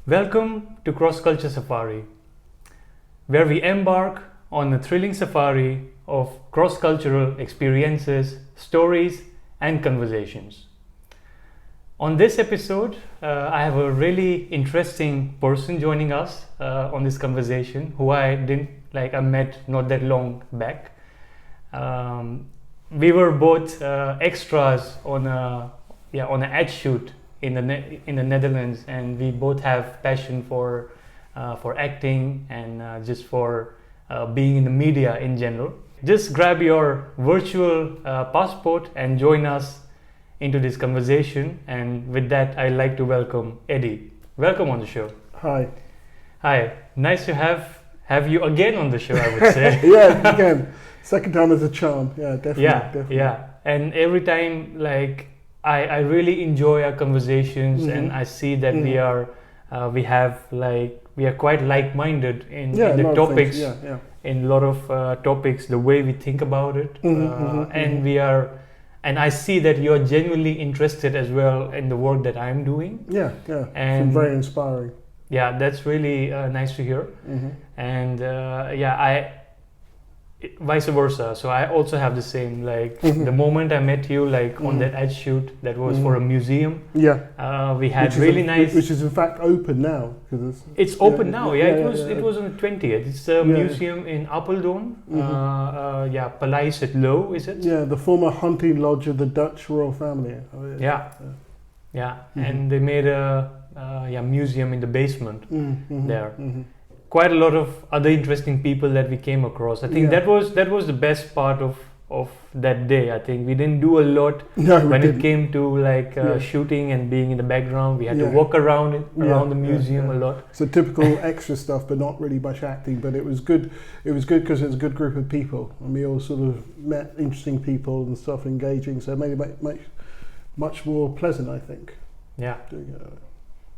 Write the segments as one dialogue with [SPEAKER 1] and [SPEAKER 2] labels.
[SPEAKER 1] Welcome to Cross Culture Safari, where we embark on a thrilling safari of cross cultural experiences, stories, and conversations. On this episode, I have a really interesting person joining us on this conversation who I met not that long back. We were both extras on an ad shoot in the Netherlands, and we both have passion for acting and just for being in the media in general. Just grab your virtual passport and join us into this conversation. And with that, I'd like to welcome Eddie. Welcome on the show.
[SPEAKER 2] Hi.
[SPEAKER 1] Hi. Nice to have you again on the show, I would say.
[SPEAKER 2] Yeah, again. Second time is a charm. Yeah, definitely. Definitely.
[SPEAKER 1] Yeah. And every time, I really enjoy our conversations, and I see that we are quite like-minded in the topics. In a lot of topics, the way we think about it, and I see that you are genuinely interested as well in the work that I'm doing.
[SPEAKER 2] Yeah, and it's very inspiring.
[SPEAKER 1] Yeah, that's really nice to hear. And vice versa. So I also have the same. The moment I met you, on that ad shoot, that was for a museum.
[SPEAKER 2] Yeah,
[SPEAKER 1] we had nice.
[SPEAKER 2] Which is in fact open now.
[SPEAKER 1] It's open now. It was on the 20th. It's a museum in Apeldoorn. Paleis het Loo, is it?
[SPEAKER 2] Yeah, the former hunting lodge of the Dutch royal family.
[SPEAKER 1] And they made a museum in the basement there. Quite a lot of other interesting people that we came across. I think that was the best part of that day. I think we didn't do a lot when it came to shooting and being in the background. We had to walk around the museum a lot.
[SPEAKER 2] So typical extra stuff, but not really much acting. But it was good. It was good because it was a good group of people, and we all sort of met interesting people and stuff, engaging. So it made it much more pleasant, I think.
[SPEAKER 1] Yeah.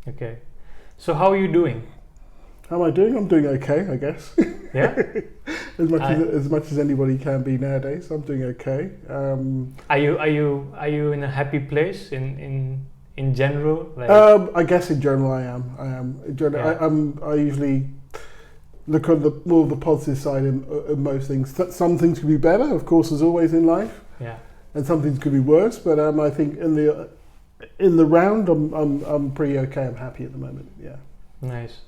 [SPEAKER 1] Okay. So how are you doing?
[SPEAKER 2] How am I doing? I'm doing okay, I guess.
[SPEAKER 1] Yeah.
[SPEAKER 2] as much as anybody can be nowadays, I'm doing okay.
[SPEAKER 1] Are you in a happy place in general?
[SPEAKER 2] I guess in general I am. In general, I usually look on more of the positive side in most things. Some things could be better, of course, as always in life.
[SPEAKER 1] Yeah.
[SPEAKER 2] And some things could be worse. But I think in the round, I'm pretty okay. I'm happy at the moment. Yeah.
[SPEAKER 1] Nice.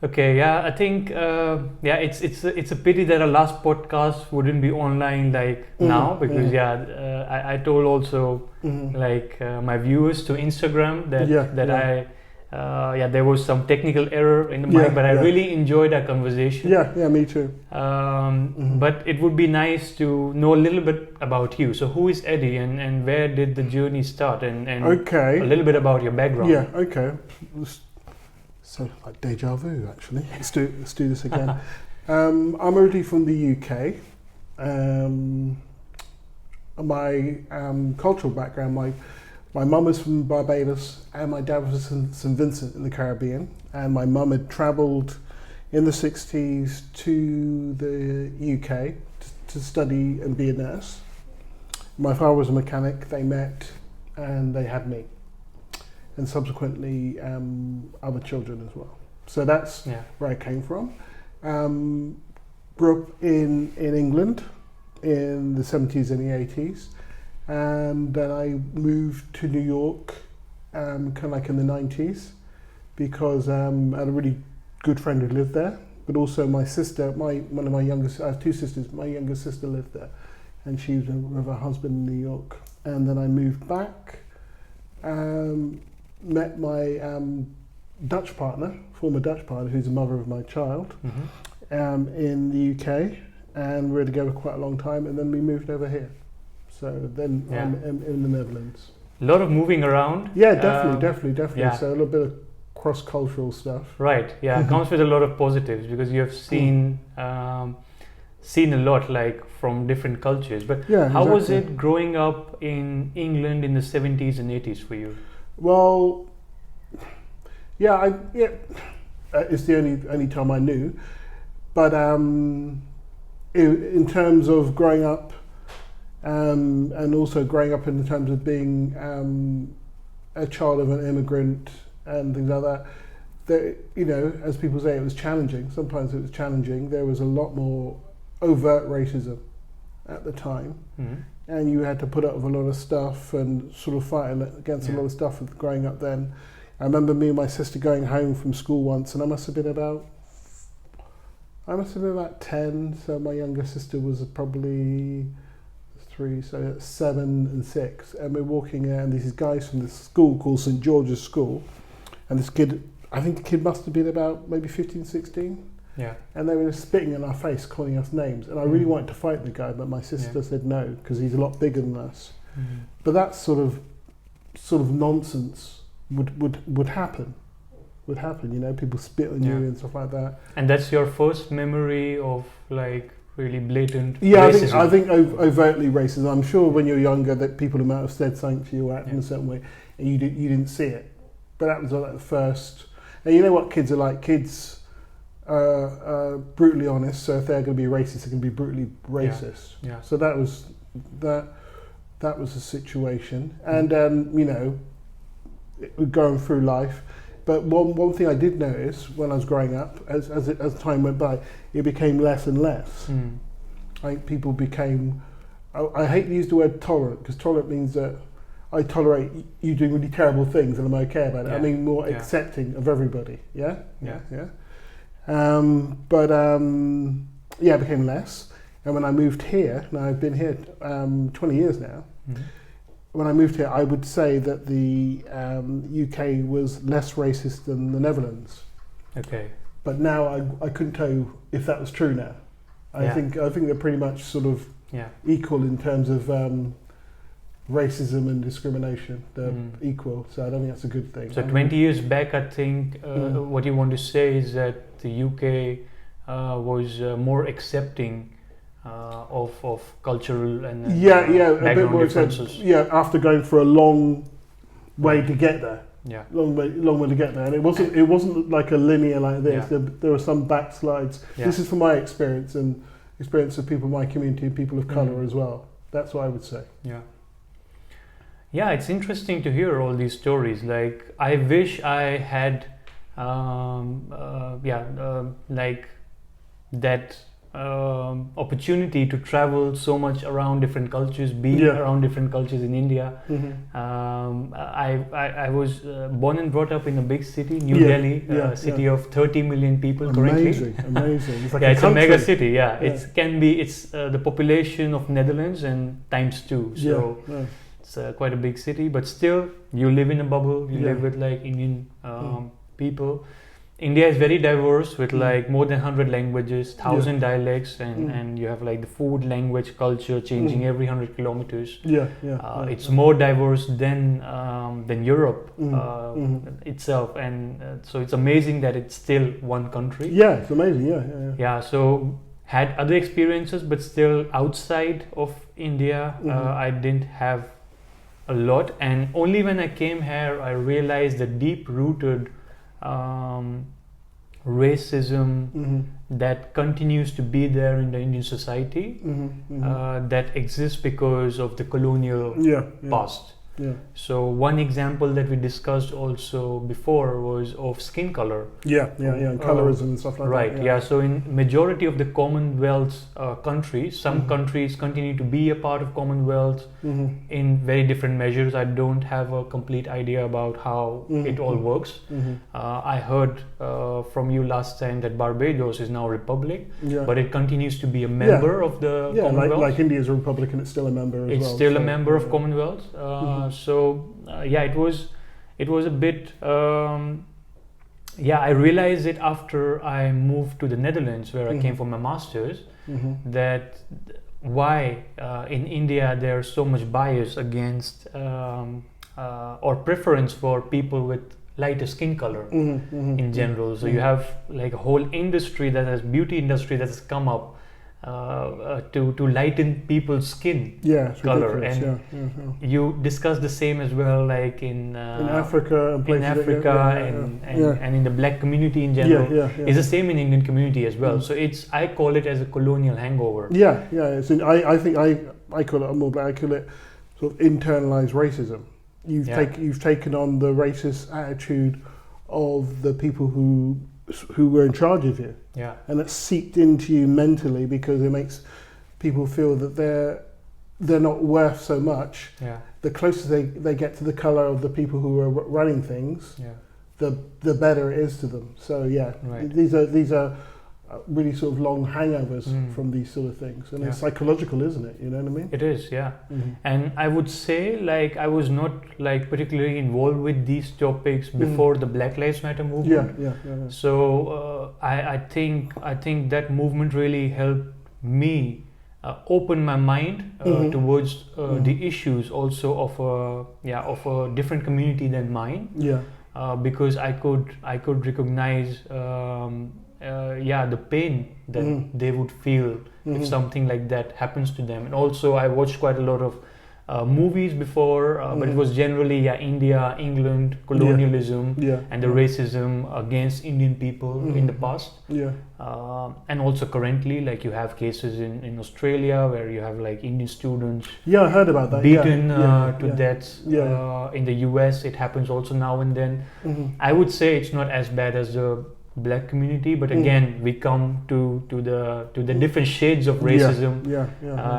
[SPEAKER 1] Okay, I think it's a pity that our last podcast wouldn't be online now, because I told also my viewers to Instagram that there was some technical error in the mic, but I really enjoyed our conversation.
[SPEAKER 2] Yeah, me too.
[SPEAKER 1] But it would be nice to know a little bit about you. So who is Eddie, and where did the journey start, and a little bit about your background?
[SPEAKER 2] Yeah, okay. So like deja vu, actually. Let's do this again. I'm originally from the UK. My cultural background, my mum is from Barbados and my dad was from St Vincent in the Caribbean. And my mum had travelled in the 60s to the UK to study and be a nurse. My father was a mechanic. They met and they had me. And subsequently other children as well. So that's where I came from. Grew up in England in the 70s and the 80s. And then I moved to New York kind of like in the 90s because I had a really good friend who lived there. But also my sister, I have two sisters, my younger sister lived there. And she was with her husband in New York. And then I moved back. Met my Dutch partner, former Dutch partner, who's the mother of my child, in the UK, and we were together quite a long time, and then we moved over here. So then I'm in the Netherlands.
[SPEAKER 1] A lot of moving around.
[SPEAKER 2] Yeah, definitely. Yeah. So a little bit of cross-cultural stuff.
[SPEAKER 1] Right. Yeah, it comes with a lot of positives because you have seen a lot from different cultures. But how was it growing up in England in the 70s and 80s for you?
[SPEAKER 2] Well, it's the only time I knew, but in terms of growing up, and also growing up in terms of being a child of an immigrant and things like that, there, you know, as people say, it was challenging. Sometimes it was challenging. There was a lot more overt racism at the time, and you had to put up with a lot of stuff and sort of fight against a lot of stuff growing up then. I remember me and my sister going home from school once, and I must have been about 10, so my younger sister was probably 3, so 7 and 6, and we're walking there, and these guys from this school called St George's School, and this kid, I think the kid must have been about maybe 15, 16, and they were spitting in our face, calling us names, and I really wanted to fight the guy, but my sister said no, because he's a lot bigger than us. But that sort of nonsense would happen, you know, people spit on you and stuff like that.
[SPEAKER 1] And that's your first memory of like really blatant racism?
[SPEAKER 2] I think overtly racist. I'm sure when you're younger that people might have said something to you or acted in a certain way, and you didn't see it. But that was like the first. And you know what kids are like? Kids are brutally honest. So if they're going to be racist, they're going to be brutally racist. So that was the situation. And you know, going through life. But one thing I did notice when I was growing up, as time went by, it became less and less. I think people became, I hate to use the word tolerant, because tolerant means that I tolerate you doing really terrible things and I'm okay about it. I mean more accepting of everybody, It became less. And when I moved here, now I've been here 20 years now, when I moved here, I would say that the UK was less racist than the Netherlands.
[SPEAKER 1] Okay.
[SPEAKER 2] But now I couldn't tell you if that was true now. I think they're pretty much sort of equal in terms of racism and discrimination. They're equal, so I don't think that's a good thing.
[SPEAKER 1] So 20 years back, I think what you want to say is that the UK was more accepting of cultural and
[SPEAKER 2] a bit more differences. After going for a long way to get there. Long way to get there, and it wasn't like a linear like this. There were some backslides. This is from my experience and experience of people in my community and people of colour as well. That's what I would say.
[SPEAKER 1] Yeah, it's interesting to hear all these stories. Like, I wish I had like that opportunity to travel so much around different cultures, be around different cultures in India. I was born and brought up in a big city, New Delhi, a city of 30 million people currently.
[SPEAKER 2] Amazing. It's like
[SPEAKER 1] it's a mega city. It's the population of Netherlands and times 2. So it's quite a big city, but still you live in a bubble. You live with like Indian people. India is very diverse with like more than 100 languages, 1,000 dialects, and you have like the food, language, culture changing every 100 kilometers. It's more diverse than Europe itself, and so it's amazing that it's still one country.
[SPEAKER 2] It's amazing.
[SPEAKER 1] So had other experiences, but still outside of India, I didn't have a lot, and only when I came here I realized the deep-rooted racism that continues to be there in the Indian society, that exists because of the colonial past. So one example that we discussed also before was of skin color.
[SPEAKER 2] And colorism and stuff like that.
[SPEAKER 1] So in majority of the Commonwealth countries, some countries continue to be a part of Commonwealth in very different measures. I don't have a complete idea about how it all works. I heard from you last time that Barbados is now a republic, but it continues to be a member of the Commonwealth.
[SPEAKER 2] Like India is a republic and it's still a member as well.
[SPEAKER 1] It's still a member of Commonwealth. It was a bit. I realized it after I moved to the Netherlands, where I came for my master's, that why in India there's so much bias against or preference for people with lighter skin color in general. So you have like a whole industry beauty industry that has come up to lighten people's skin color, and you discuss the same as well, like in
[SPEAKER 2] Africa and places
[SPEAKER 1] and in the black community in general. It's the same in Indian community as well. So I call it as a colonial hangover.
[SPEAKER 2] I think I call it more black. I call it sort of internalized racism. You've taken on the racist attitude of the people who were in charge of you,
[SPEAKER 1] Yeah.
[SPEAKER 2] and it's seeped into you mentally because it makes people feel that they're not worth so much.
[SPEAKER 1] Yeah.
[SPEAKER 2] The closer they get to the color of the people who are running things,
[SPEAKER 1] Yeah.
[SPEAKER 2] the better it is to them. So yeah,
[SPEAKER 1] Right.
[SPEAKER 2] these are really sort of long hangovers from these sort of things, and
[SPEAKER 1] Yeah.
[SPEAKER 2] it's psychological, isn't it? You know what I mean?
[SPEAKER 1] It is, yeah.
[SPEAKER 2] Mm-hmm.
[SPEAKER 1] And I would say, like, I was not like particularly involved with these topics before the Black Lives Matter movement.
[SPEAKER 2] Yeah.
[SPEAKER 1] So I think that movement really helped me open my mind towards the issues also of a different community than mine.
[SPEAKER 2] Yeah.
[SPEAKER 1] Because I could recognize the pain that they would feel if something like that happens to them. And also I watched quite a lot of movies before, but it was generally India, England, colonialism, and the racism against Indian people in the past.
[SPEAKER 2] Yeah.
[SPEAKER 1] And also currently, like, you have cases in Australia where you have like Indian students
[SPEAKER 2] Yeah, I heard about that.
[SPEAKER 1] beaten to
[SPEAKER 2] yeah.
[SPEAKER 1] death. In the US, it happens also now and then.
[SPEAKER 2] Mm-hmm.
[SPEAKER 1] I would say it's not as bad as the black community, but again, we come to the different shades of racism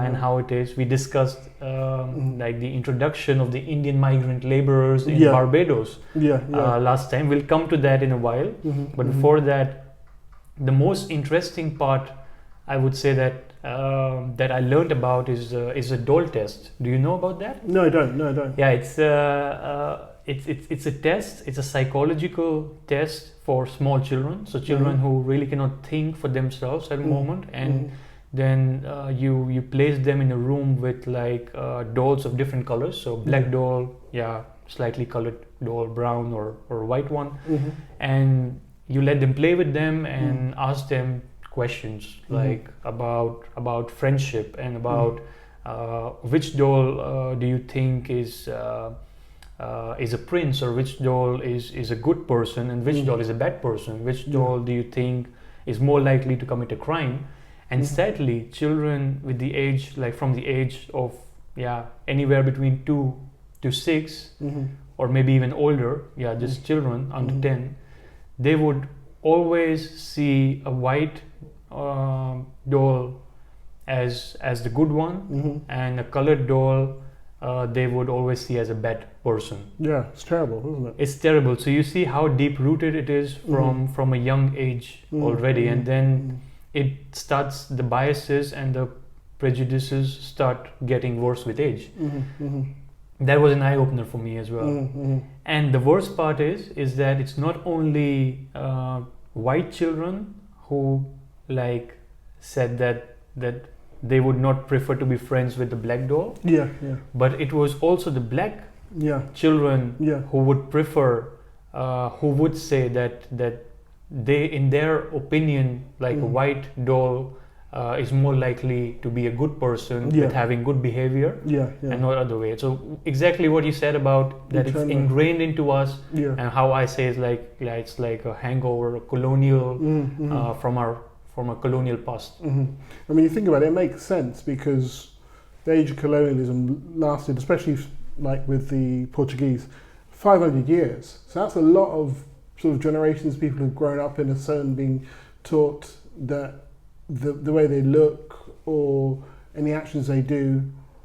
[SPEAKER 1] and how it is. We discussed like the introduction of the Indian migrant laborers in Barbados last time. We'll come to that in a while. But before that, the most interesting part, I would say that I learned about is a doll test. Do you know about that?
[SPEAKER 2] No, I don't.
[SPEAKER 1] Yeah, it's a test. It's a psychological test for small children. So children who really cannot think for themselves at the moment, and then you place them in a room with like dolls of different colors. So black doll, slightly colored doll, brown or white one, and you let them play with them and ask them questions like about friendship and about which doll do you think is a prince, or which doll is a good person and which doll is a bad person, which doll do you think is more likely to commit a crime. And sadly, children with the age, like from the age of anywhere between 2 to 6 or maybe even older, just children under 10, they would always see a white doll as the good one, and a colored doll they would always see as a bad person.
[SPEAKER 2] Yeah, it's terrible, isn't it?
[SPEAKER 1] It's terrible. So you see how deep rooted it is from a young age already, and then it starts, the biases and the prejudices start getting worse with age. That was an eye opener for me as well. And the worst part is that it's not only white children who like said that they would not prefer to be friends with the black doll. But it was also the black children who would prefer, who would say that they, in their opinion, like a white doll is more likely to be a good person with having good behavior and not other way. So exactly what you said about that, it's ingrained into us, and how I say is like it's like a hangover, a colonial from a colonial past.
[SPEAKER 2] I mean, you think about it, it makes sense, because the age of colonialism lasted, especially like with the Portuguese, 500 years. So that's a lot of sort of generations of people who've grown up in a certain, being taught that the way they look or any actions they do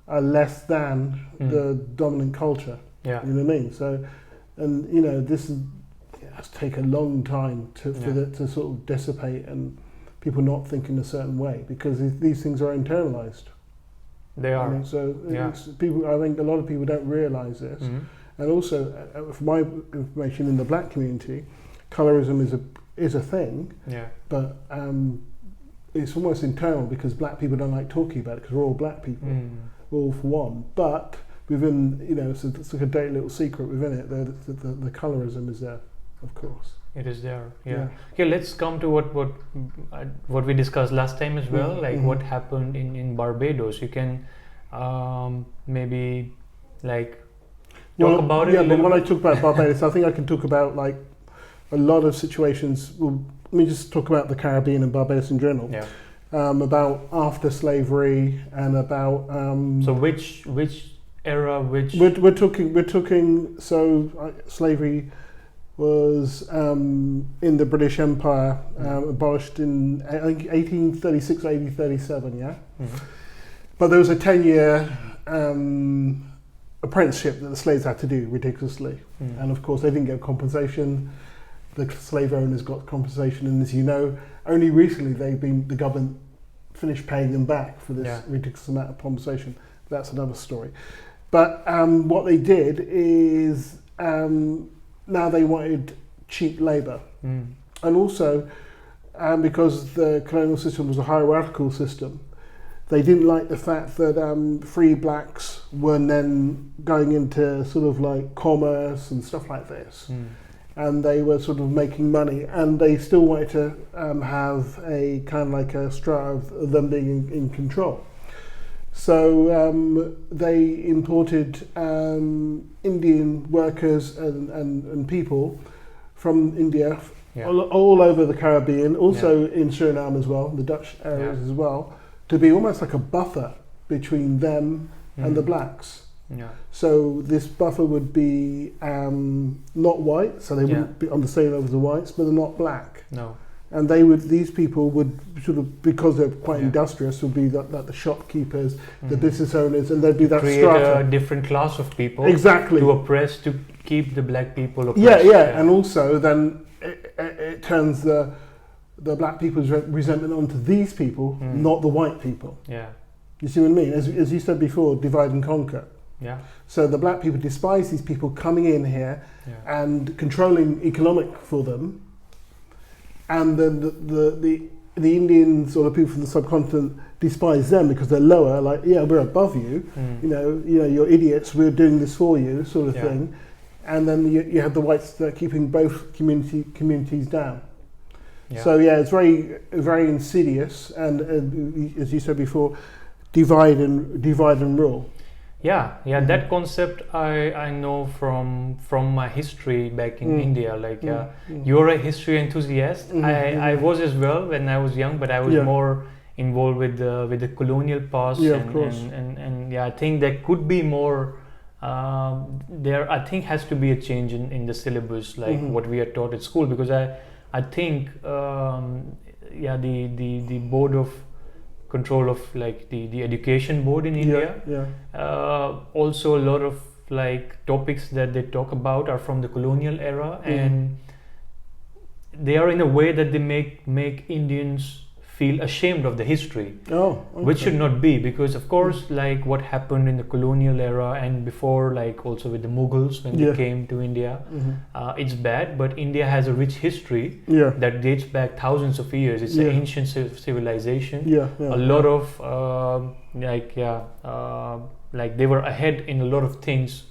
[SPEAKER 2] are less than the dominant culture. You know what I mean? So, and you know, this has taken a long time for that to sort of dissipate, and people not think in a certain way, because these things are internalized.
[SPEAKER 1] They are.
[SPEAKER 2] You know, so people, I think a lot of people don't realize this. And also, from my information in the black community, colorism is a thing. But it's almost internal, because black people don't like talking about it, because we're all black people, we're all for one. But within, you know, it's like a dirty little secret within it. The colorism is there, of course.
[SPEAKER 1] It is there. Okay, let's come to what we discussed last time as well, like what happened in Barbados. You can maybe like talk about it.
[SPEAKER 2] Yeah, but when I talk about Barbados, I think I can talk about like a lot of situations. Well, let me just talk about the Caribbean and Barbados in general. About after slavery, and about
[SPEAKER 1] so which era, which
[SPEAKER 2] we're talking. So slavery was in the British Empire, abolished in I think 1836 or 1837, yeah? But there was a 10-year apprenticeship that the slaves had to do, ridiculously. And of course they didn't get compensation. The slave owners got compensation, and as you know, only recently the government finished paying them back for this ridiculous amount of compensation. That's another story. But what they did is now they wanted cheap labour. And also, because the colonial system was a hierarchical system, they didn't like the fact that free blacks were then going into sort of like commerce and stuff like this. And they were sort of making money, and they still wanted to have a kind of like a strata of them being in control. So they imported Indian workers and people from India all over the Caribbean, also in Suriname as well, the Dutch areas as well, to be almost like a buffer between them and the blacks. So this buffer would be not white, so they wouldn't be on the same level as the whites, but they're not black. And these people would sort of, because they're quite industrious, would be like the shopkeepers, the business owners, and they'd be that
[SPEAKER 1] create
[SPEAKER 2] strata.
[SPEAKER 1] a different class of people
[SPEAKER 2] Exactly.
[SPEAKER 1] to keep the black people oppressed.
[SPEAKER 2] And also then it turns the black people's resentment onto these people, not the white people. You see what I mean? As you said before, divide and conquer. So the black people despise these people coming in here and controlling economic for them, and then the Indians or the people from the subcontinent despise them because they're lower. Like, we're above you. You know, you're idiots. We're doing this for you, sort of thing. And then you have the whites that are keeping both communities down. So it's very, very insidious, and as you said before, divide and rule.
[SPEAKER 1] That concept I know from my history back in India. Like you're a history enthusiast. I was as well when I was young, but I was more involved with the colonial past. And I think there could be more. There I think has to be a change in the syllabus, like what we are taught at school, because I think the board of control of like the education board in India. Also a lot of like topics that they talk about are from the colonial era, and they are in a way that they make Indians feel ashamed of the history, which should not be, because of course like what happened in the colonial era and before, like also with the Mughals when they came to India, it's bad, but India has a rich history that dates back thousands of years. It's an ancient civilization. A lot of like they were ahead in a lot of things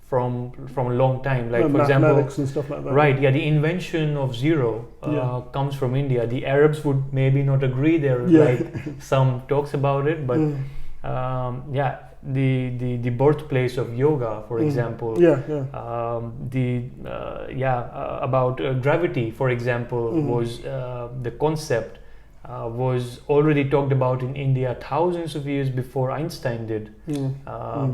[SPEAKER 1] from a long time, like for example
[SPEAKER 2] and stuff like that.
[SPEAKER 1] The invention of zero comes from India. The Arabs would maybe not agree. There like some talks about it, but the birthplace of yoga, for example, about gravity, for example, was the concept was already talked about in India thousands of years before Einstein did,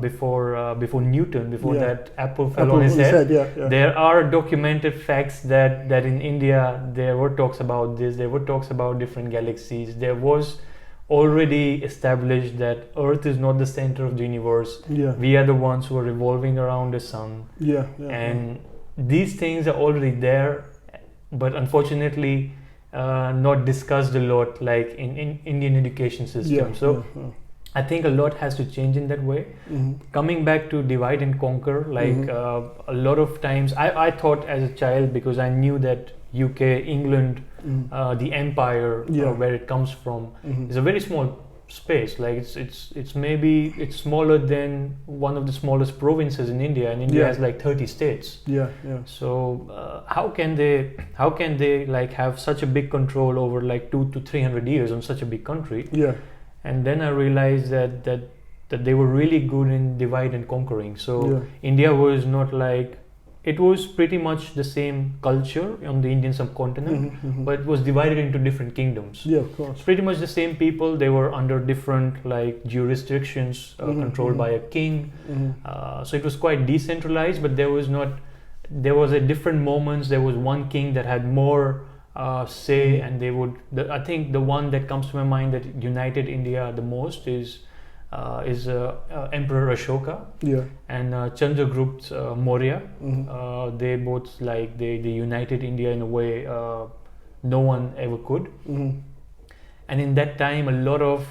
[SPEAKER 1] before Newton, before that apple fell on his head. There are documented facts that in India there were talks about this, there were talks about different galaxies. There was already established that Earth is not the center of the universe. We are the ones who are revolving around the sun. And these things are already there, but unfortunately not discussed a lot, like in Indian education system. I think a lot has to change in that way. Coming back to divide and conquer, like a lot of times I thought as a child, because I knew that UK, England, the empire where it comes from is a very small space. Like it's smaller than one of the smallest provinces in India, and India has like 30 states. So how can they like have such a big control over like 200 to 300 years on such a big country? And then I realized that they were really good in divide and conquering. So India was not like, it was pretty much the same culture on the Indian subcontinent, but it was divided into different kingdoms.
[SPEAKER 2] Of course.
[SPEAKER 1] It's pretty much the same people. They were under different like jurisdictions controlled by a king. So it was quite decentralized, but there was not there was at different moments there was one king that had more say, and they would. I think the one that comes to my mind that united India the most is Emperor Ashoka
[SPEAKER 2] Yeah.
[SPEAKER 1] and Chandragupta Maurya.
[SPEAKER 2] Mm-hmm.
[SPEAKER 1] They both they united India in a way no one ever could.
[SPEAKER 2] Mm-hmm.
[SPEAKER 1] And in that time, a lot of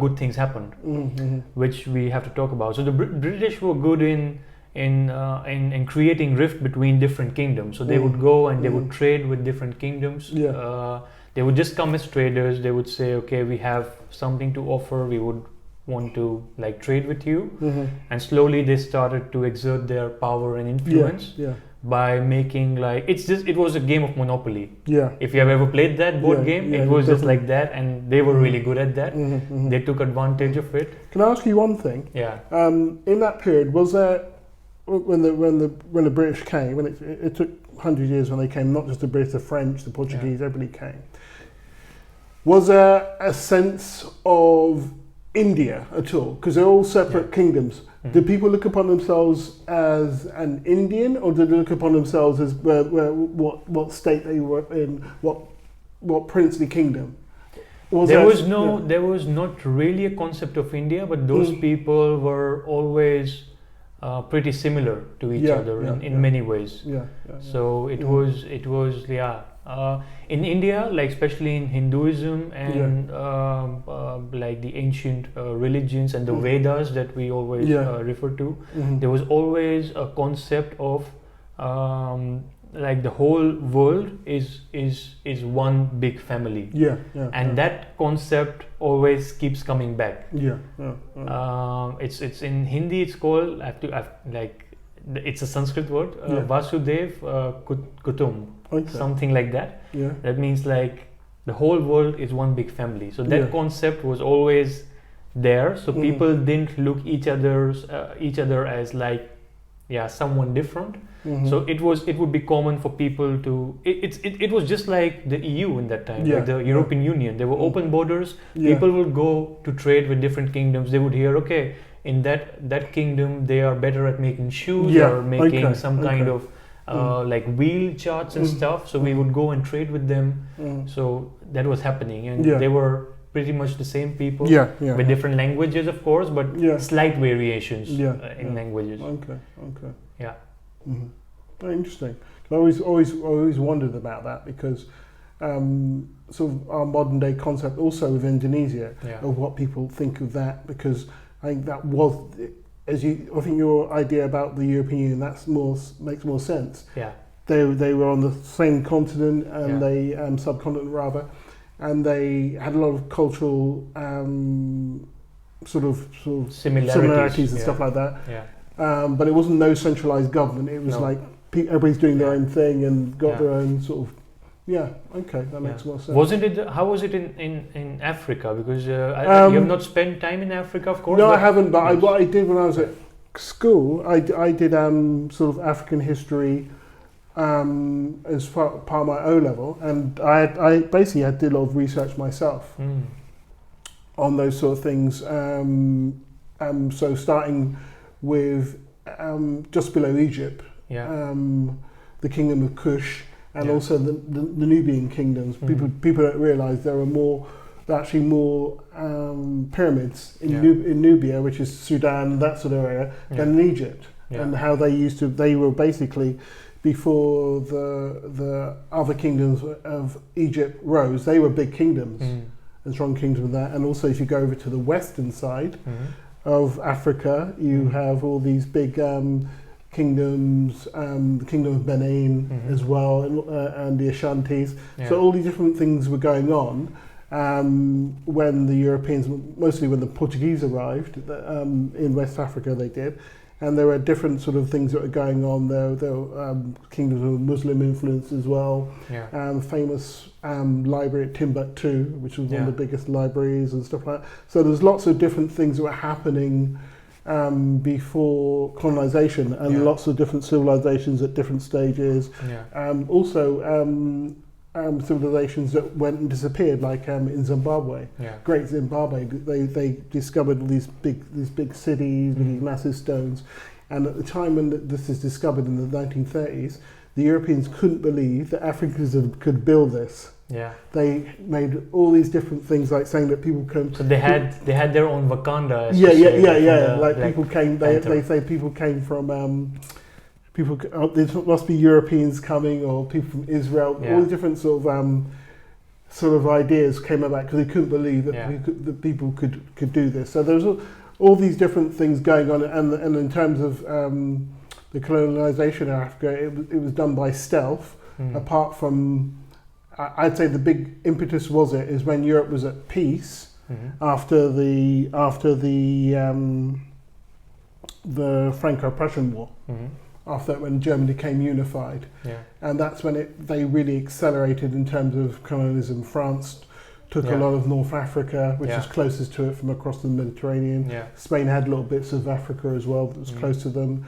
[SPEAKER 1] good things happened,
[SPEAKER 2] Mm-hmm.
[SPEAKER 1] which we have to talk about. So the British were good in creating rift between different kingdoms. So they would go and they would trade with different kingdoms.
[SPEAKER 2] Yeah.
[SPEAKER 1] They would just come as traders. They would say, okay, we have something to offer. We would want to like trade with you.
[SPEAKER 2] Mm-hmm.
[SPEAKER 1] And slowly they started to exert their power and influence
[SPEAKER 2] Yeah.
[SPEAKER 1] by making like it was a game of Monopoly.
[SPEAKER 2] Yeah.
[SPEAKER 1] If you have ever played that board game,
[SPEAKER 2] yeah,
[SPEAKER 1] it was just
[SPEAKER 2] definitely.
[SPEAKER 1] like that, and they were really good at that.
[SPEAKER 2] Mm-hmm. Mm-hmm.
[SPEAKER 1] They took advantage of it.
[SPEAKER 2] Can I ask you one thing?
[SPEAKER 1] Yeah.
[SPEAKER 2] In that period, was there when the British came, when it took 100 years when they came, not just the British, the French, the Portuguese, everybody came. Was there a sense of India at all? Because they're all separate kingdoms.
[SPEAKER 1] Mm-hmm.
[SPEAKER 2] Did people look upon themselves as an Indian, or did they look upon themselves as what state they were in, what princely kingdom?
[SPEAKER 1] There was not really a concept of India, but those people were always pretty similar to each other in many ways. So it was in India, like especially in Hinduism and like the ancient religions and the Vedas that we always refer to, there was always a concept of like the whole world is one big family. And that concept always keeps coming back. It's in Hindi. It's called it's a Sanskrit word, Vasudev Kutum, something like that. That means like the whole world is one big family. So that concept was always there. So people didn't look each other as like someone different. So it would be common for people to it was just like the EU in that time, like the European Union. There were open borders. People would go to trade with different kingdoms. They would hear, okay, in that kingdom they are better at making shoes or making some kind of like wheel charts and stuff. So we would go and trade with them. So that was happening, and they were pretty much the same people with different languages, of course, but slight variations in languages. Yeah.
[SPEAKER 2] Mm-hmm. Very interesting. I always wondered about that, because sort of our modern day concept also with Indonesia of what people think of that, because I think that was, I think your idea about the European Union, makes more sense. They were on the same continent, and they subcontinent rather, and they had a lot of cultural sort of similarities and stuff like that. But it wasn't no centralized government. It was like everybody's doing their own thing and got their own sort of. That makes more sense.
[SPEAKER 1] How was it in Africa? Because you have not spent time in Africa, of course.
[SPEAKER 2] No, I haven't. But what I did when I was at school, I did sort of African history as part of my O level, and I basically did a lot of research myself on those sort of things. So starting with just below Egypt, the Kingdom of Kush, and also the Nubian kingdoms. People don't realise there are actually more pyramids in Nubia, which is Sudan, that sort of area, than in Egypt. And how they were basically, before the other kingdoms of Egypt rose, they were big kingdoms and strong kingdoms of that. And also if you go over to the western side of Africa, you have all these big kingdoms, the Kingdom of Benin as well, and the Ashantis. So all these different things were going on when the Europeans, mostly when the Portuguese arrived in West Africa, they did. And there were different sort of things that were going on. There were kingdoms of Muslim influence as well. Famous library at Timbuktu, which was one of the biggest libraries and stuff like that. So there's lots of different things that were happening before colonization, and lots of different civilizations at different stages. Also civilizations that went and disappeared, like in Zimbabwe. Great Zimbabwe, they discovered these big cities with these massive stones, And at the time when this is discovered in the 1930s, the Europeans couldn't believe that Africans could build this.
[SPEAKER 1] Yeah.
[SPEAKER 2] They made all these different things, like saying that people come.
[SPEAKER 1] So they had their own Wakanda.
[SPEAKER 2] Yeah.
[SPEAKER 1] Black
[SPEAKER 2] Like people came. They say people came from. People. There must be Europeans coming, or people from Israel.
[SPEAKER 1] Yeah.
[SPEAKER 2] All the different sort of ideas came about because they couldn't believe that that people could do this. So there's all these different things going on, and in terms of the colonization of Africa, it was done by stealth. Apart from, I'd say the big impetus is when Europe was at peace after the Franco-Prussian War. After when Germany became unified, and that's when they really accelerated in terms of colonialism. France took a lot of North Africa, which is closest to it from across the Mediterranean. Spain had little bits of Africa as well that was close to them.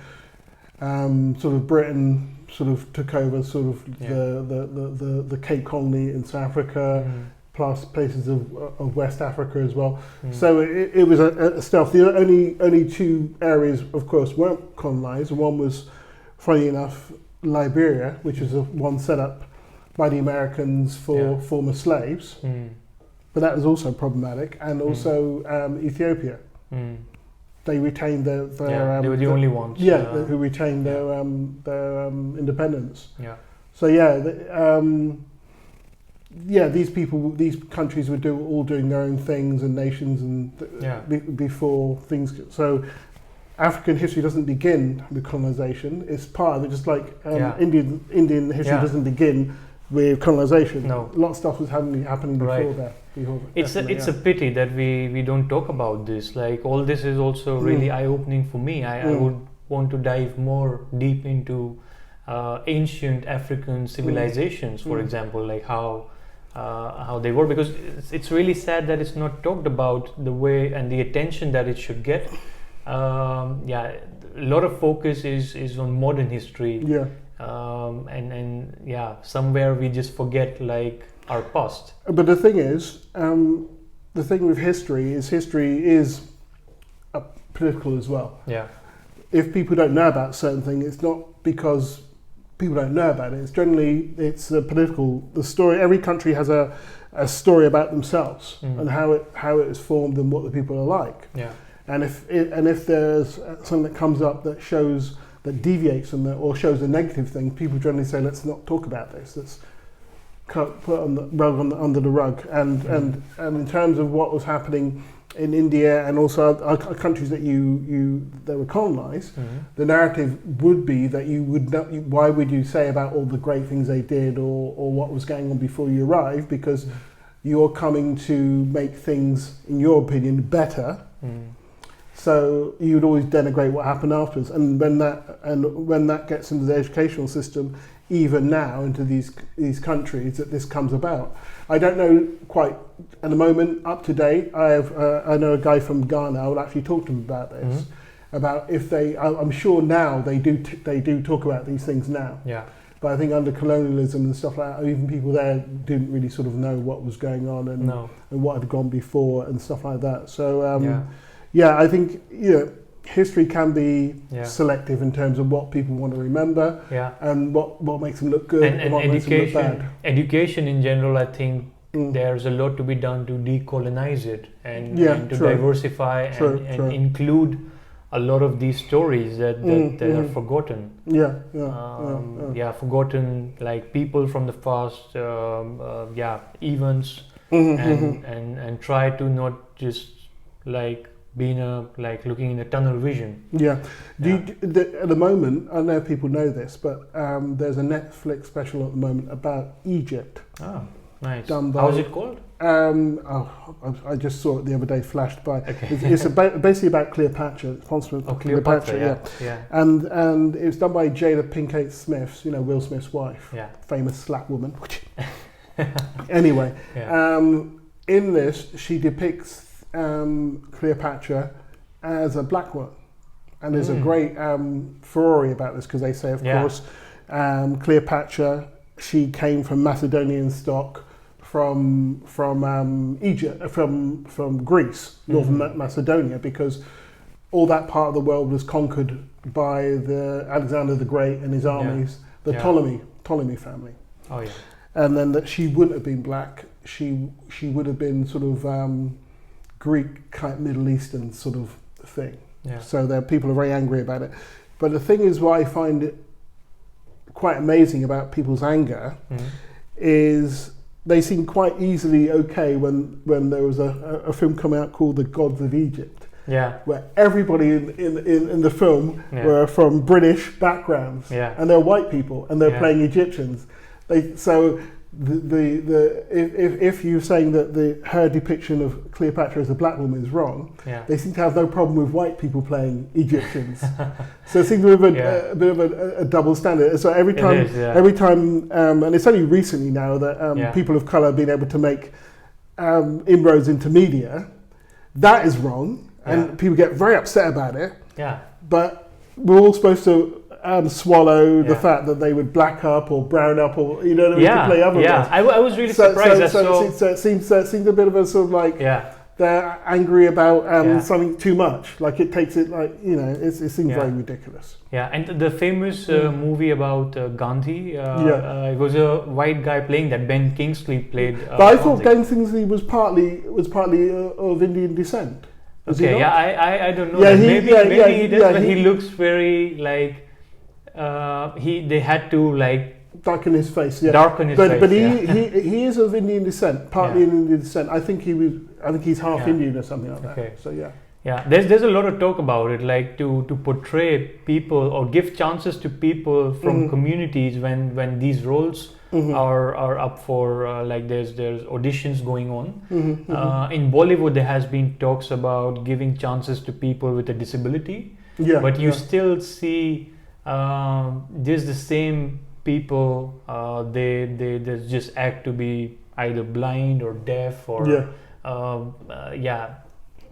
[SPEAKER 2] Sort of Britain sort of took over the Cape Colony in South Africa, plus places of West Africa as well. So it was a stealth. The only two areas, of course, weren't colonized. One was, funny enough, Liberia, which was one set up by the Americans for former slaves, but that was also problematic, and also Ethiopia. They retained their
[SPEAKER 1] they were the only ones.
[SPEAKER 2] Who retained their independence. So these countries were all doing their own things, and nations, and before things. So African history doesn't begin with colonization. It's part of it, just like Indian history doesn't begin with colonization.
[SPEAKER 1] No,
[SPEAKER 2] a lot of stuff was happening before that.
[SPEAKER 1] It's a pity that we don't talk about this. Like, all this is also really eye-opening for me. I would want to dive more deep into ancient African civilizations, for example, like how they were, because it's really sad that it's not talked about the way and the attention that it should get. A lot of focus is on modern history. Somewhere we just forget like our past.
[SPEAKER 2] But the thing is, the thing with history is political as well. If people don't know about certain things, it's not because people don't know about it. It's generally political. The story. Every country has a story about themselves and how it is formed and what the people are like. And if there's something that comes up that deviates from that or shows a negative thing, people generally say, let's not talk about this. Let's put it on the rug under the rug. And in terms of what was happening in India and also other countries that that were colonized, the narrative would be that you would not. Why would you say about all the great things they did or what was going on before you arrived? Because you're coming to make things, in your opinion, better. So you would always denigrate what happened afterwards, and when that gets into the educational system, even now into these countries, that this comes about. I don't know quite at the moment, up to date. I know a guy from Ghana. I will actually talk to him about this, about if I'm sure now they do talk about these things now. But I think under colonialism and stuff like that, even people there didn't really sort of know what was going on and what had gone before and stuff like that. So I think history can be selective in terms of what people want to remember and what makes them look good and what makes them look bad.
[SPEAKER 1] Education in general, I think there's a lot to be done to decolonize it and to diversify and include a lot of these stories that are forgotten. Forgotten, like people from the past, events, and try to not just like being looking in a tunnel vision.
[SPEAKER 2] At the moment, I don't know if people know this, but there's a Netflix special at the moment about Egypt.
[SPEAKER 1] Oh, nice. How's it called?
[SPEAKER 2] I just saw it the other day, flashed by. It's basically about Cleopatra.
[SPEAKER 1] Cleopatra.
[SPEAKER 2] And it was done by Jada Pinkett Smith, Will Smith's wife, famous slap woman. Anyway, in this, she depicts Cleopatra as a black woman, and there's a great furore about this because they say, of course, Cleopatra, she came from Macedonian stock from Egypt, from Greece, northern Macedonia, because all that part of the world was conquered by the Alexander the Great and his armies, the Ptolemy family.
[SPEAKER 1] Oh yeah.
[SPEAKER 2] And then that she wouldn't have been black. She would have been sort of Greek, kind of Middle Eastern sort of thing.
[SPEAKER 1] Yeah.
[SPEAKER 2] So there, people are very angry about it. But the thing is, what I find it quite amazing about people's anger is they seem quite easily okay when there was a film coming out called The Gods of Egypt.
[SPEAKER 1] Yeah.
[SPEAKER 2] Where everybody in the film were from British backgrounds, and they're white people, and they're playing Egyptians. If you're saying that her depiction of Cleopatra as a black woman is wrong, they seem to have no problem with white people playing Egyptians. So it seems to be a bit of a double standard. So every time, and it's only recently now that people of colour have been able to make inroads into media. That is wrong, and people get very upset about it. Yeah. But we're all supposed to swallow the fact that they would black up or brown up or to play other ones.
[SPEAKER 1] I was really surprised.
[SPEAKER 2] So it seems a bit of a sort of like they're angry about something too much. Like it takes it like it seems very ridiculous.
[SPEAKER 1] Yeah, and the famous movie about Gandhi. It was a white guy playing that. Ben Kingsley played.
[SPEAKER 2] But I thought Ben Kingsley was partly of Indian descent.
[SPEAKER 1] Okay, I don't know. Yeah, maybe he is, but he looks very like. They had to like
[SPEAKER 2] darken his face. Yeah.
[SPEAKER 1] Darken his face.
[SPEAKER 2] But he is of Indian descent, partly Indian descent. I think he's half Indian or something like that. So yeah.
[SPEAKER 1] Yeah, there's a lot of talk about it, like to portray people or give chances to people from communities when these roles are up for like there's auditions going on. In Bollywood, there has been talks about giving chances to people with a disability. Yeah. But you still see. There's the same people. They just act to be either blind or deaf or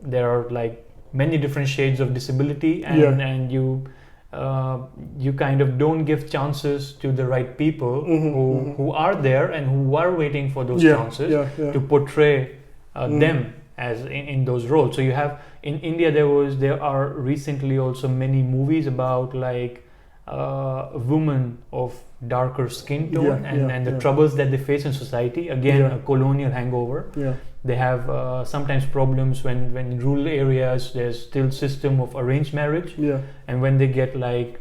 [SPEAKER 1] there are like many different shades of disability, and you kind of don't give chances to the right people who are there and who are waiting for those chances to portray them as in those roles. So you have in India there are recently also many movies about like women of darker skin tone and the troubles that they face in society. Again, a colonial hangover. They have sometimes problems when in rural areas there's still system of arranged marriage, and when they get like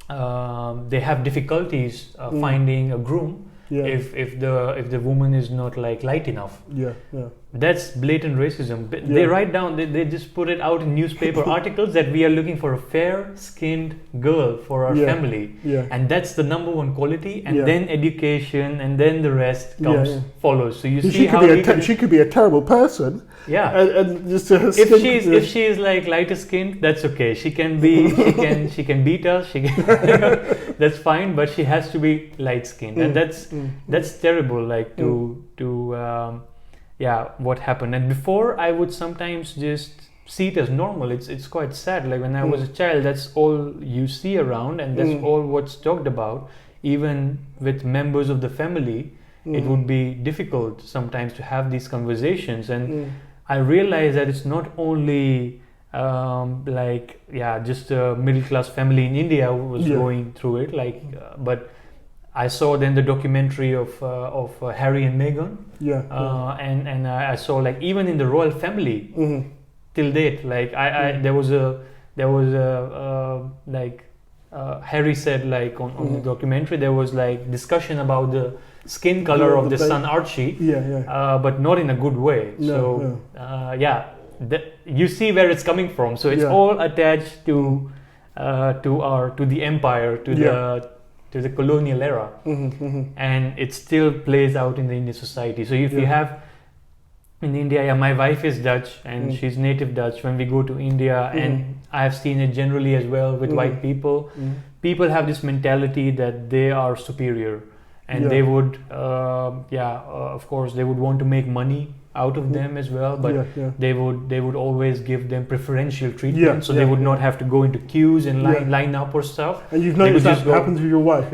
[SPEAKER 1] they have difficulties finding a groom if the woman is not like light enough. That's blatant racism. They write down, they just put it out in newspaper articles that we are looking for a fair-skinned girl for our family, and that's the number one quality, and then education, and then the rest follows. So you see how
[SPEAKER 2] she could be a terrible person. And just
[SPEAKER 1] if she is like lighter skinned, that's okay. She can be she can beat us. She can that's fine, but she has to be light skinned, and that's terrible. Like what happened. And before, I would sometimes just see it as normal. It's quite sad. Like when I was a child, that's all you see around, and that's all what's talked about. Even with members of the family, it would be difficult sometimes to have these conversations. And I realized that it's not only just a middle class family in India who was going through it, but I saw then the documentary of Harry and Meghan, and I saw like even in the royal family till date, like there was a Harry said like on the documentary there was like discussion about the skin color of the son Archie, but not in a good way. You see where it's coming from. So it's all attached to the empire, to the colonial era, and it still plays out in the Indian society. So if you have in India, my wife is Dutch and she's native Dutch. When we go to India, and I have seen it generally as well with white people, people have this mentality that they are superior, and they would, of course, they would want to make money out of them as well, but they would always give them preferential treatment, so they would not have to go into queues and line up or stuff.
[SPEAKER 2] And you've noticed that happens with your wife,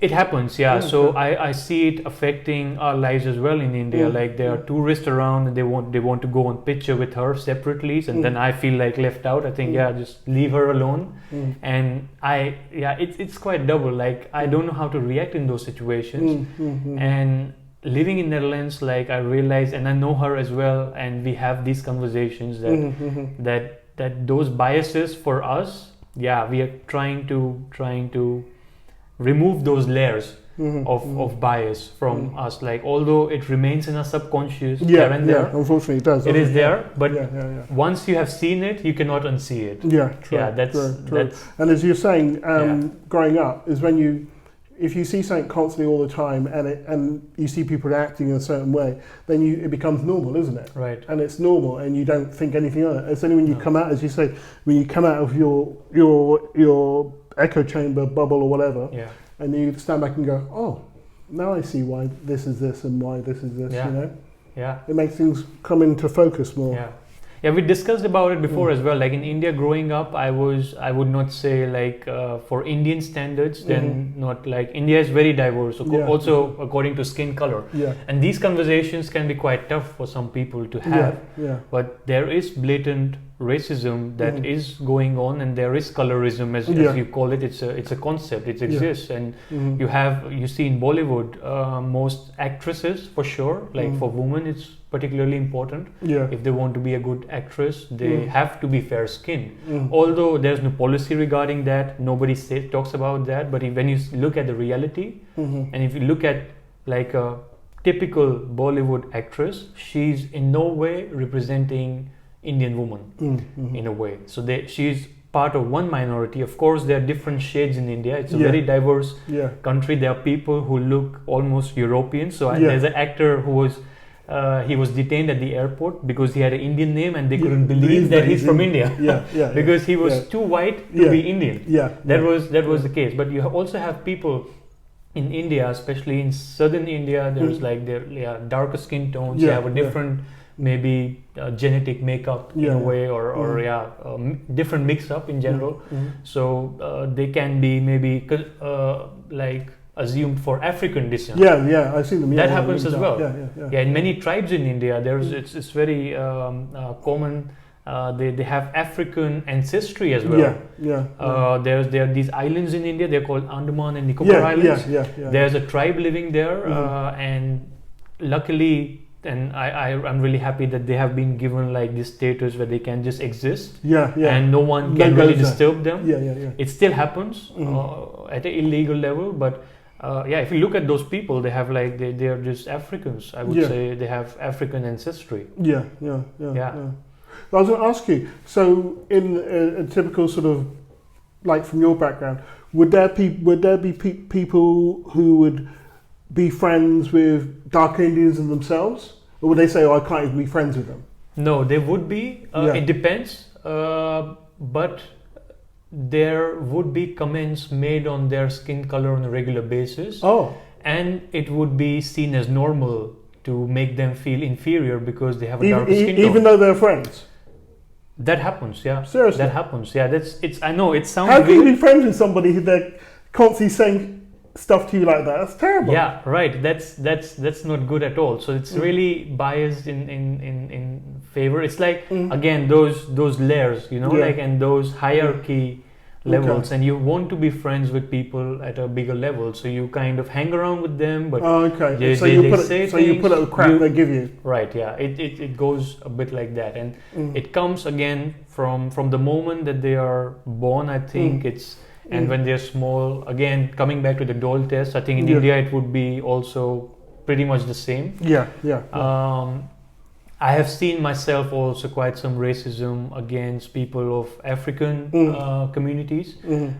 [SPEAKER 1] It happens, yeah.
[SPEAKER 2] Yeah,
[SPEAKER 1] So
[SPEAKER 2] okay.
[SPEAKER 1] I see it affecting our lives as well in India. Like there are tourists around and they want to go on picture with her separately, and then I feel like left out. I think yeah, just leave her alone. And it's quite double. Like I don't know how to react in those situations. And living in Netherlands, like I realize, and I know her as well, and we have these conversations that those biases for us, yeah, we are trying to remove those layers of bias from us. Like although it remains in our subconscious there and there,
[SPEAKER 2] unfortunately it does.
[SPEAKER 1] it is there. But
[SPEAKER 2] Yeah.
[SPEAKER 1] once you have seen it, you cannot unsee it.
[SPEAKER 2] Yeah, true.
[SPEAKER 1] Yeah,
[SPEAKER 2] true.
[SPEAKER 1] that's
[SPEAKER 2] And as you're saying, growing up is when if you see something constantly all the time and you see people acting in a certain way, then it becomes normal, isn't it?
[SPEAKER 1] right.
[SPEAKER 2] And it's normal, and you don't think anything of it. It's only when you come out, as you say, when you come out of your echo chamber bubble or whatever,
[SPEAKER 1] Yeah.
[SPEAKER 2] and you stand back and go, oh, now I see why this is this and why this is this.
[SPEAKER 1] Yeah.
[SPEAKER 2] You know,
[SPEAKER 1] Yeah.
[SPEAKER 2] it makes things come into focus more.
[SPEAKER 1] Yeah. Yeah, we discussed about it before as well. Like in India, growing up, I would not say like for Indian standards, then not like India is very diverse. Also according to skin color.
[SPEAKER 2] Yeah.
[SPEAKER 1] And these conversations can be quite tough for some people to have.
[SPEAKER 2] Yeah.
[SPEAKER 1] But there is blatant racism that is going on, and there is colorism as you call it. It's a concept. It exists, and you see in Bollywood most actresses for sure. Like for women, it's particularly important.
[SPEAKER 2] Yeah.
[SPEAKER 1] If they want to be a good actress, they have to be fair skinned. Although there's no policy regarding that, nobody talks about that. But when you look at the reality, and if you look at like a typical Bollywood actress, she's in no way representing Indian woman in a way. So she's part of one minority. Of course, there are different shades in India. It's a very diverse country. There are people who look almost European. So there's an actor who was he was detained at the airport because he had an Indian name, and they couldn't believe that he's from India. Because he was too white to be Indian. That was the case. But you also have people in India, especially in southern India. There's like darker skin tones. You have a different maybe genetic makeup in a way, or different mix up in general. So they can be maybe like assumed for African descent.
[SPEAKER 2] I see them.
[SPEAKER 1] That happens as well.
[SPEAKER 2] Yeah.
[SPEAKER 1] In many tribes in India, it's very common. They have African ancestry as well. There are these islands in India. They're called Andaman and Nicobar Islands. There's a tribe living there, and luckily. And I'm really happy that they have been given like this status where they can just exist, and no one can really disturb them. It still happens at an illegal level, but if you look at those people, they have like they are just Africans. I would say they have African ancestry.
[SPEAKER 2] Yeah. I was going to ask you. So, in a typical sort of like from your background, would there be people who would be friends with dark Indians in themselves? Or would they say, I can't even be friends with them?
[SPEAKER 1] No, they would be. It depends. But there would be comments made on their skin color on a regular basis. And it would be seen as normal to make them feel inferior because they have a darker skin tone.
[SPEAKER 2] Even though they're friends?
[SPEAKER 1] That happens, yeah.
[SPEAKER 2] Seriously?
[SPEAKER 1] That happens, yeah. I know, it sounds
[SPEAKER 2] How can you be friends with somebody who they're constantly saying stuff to you like that? That's terrible.
[SPEAKER 1] Yeah, right. That's not good at all. So it's really biased in favor. It's like again those layers, like, and those hierarchy levels, and you want to be friends with people at a bigger level, so you kind of hang around with them. But
[SPEAKER 2] so you put up the crap they give you.
[SPEAKER 1] Right. Yeah. It goes a bit like that, and it comes again from the moment that they are born. I think it's. And when they're small, again, coming back to the doll test, I think in India it would be also pretty much the same. I have seen myself also quite some racism against people of African communities.